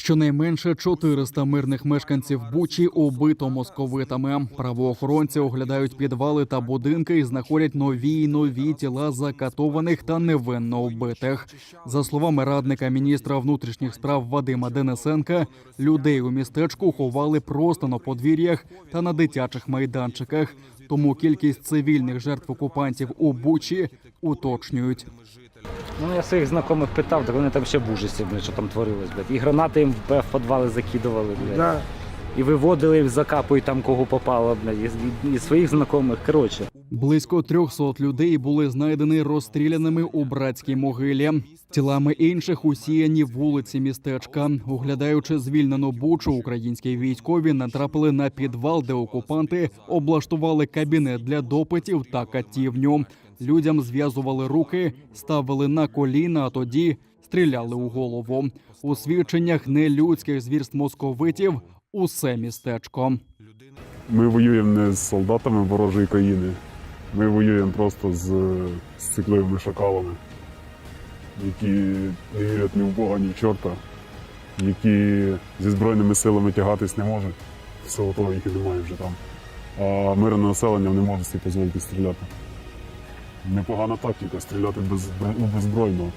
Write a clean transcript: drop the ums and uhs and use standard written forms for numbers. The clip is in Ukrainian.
Щонайменше 400 мирних мешканців Бучі убито московитами. Правоохоронці оглядають підвали та будинки і знаходять нові й нові тіла закатованих та невинно вбитих. За словами радника міністра внутрішніх справ Вадима Денисенка, людей у містечку ховали просто на подвір'ях та на дитячих майданчиках. Тому кількість цивільних жертв окупантів у Бучі уточнюють. Ну, я своїх знайомих питав, так вони там ще в ужасі, блядь, що там творилось, блядь. І гранати їм в підвали закидували, блядь. Да. І виводили, закапують там кого попало, блядь, і своїх знайомих, коротше. Близько 300 людей були знайдені розстріляними у братській могилі. Тілами інших усіяні вулиці містечка. Оглядаючи звільнену Бучу, українські військові натрапили на підвал, де окупанти облаштували кабінет для допитів та катівню. Людям зв'язували руки, ставили на коліна, а тоді стріляли у голову. У свідченнях нелюдських звірств московитів усе містечко. Ми воюємо не з солдатами ворожої країни. Ми воюємо просто з цикливими шакалами, які не вірять ні в Бога, ні в чорта, які зі Збройними силами тягатись не можуть. Всього того, яких немає вже там. А мирне населення не може собі дозволити стріляти. Непогана тактика – стріляти беззбройно.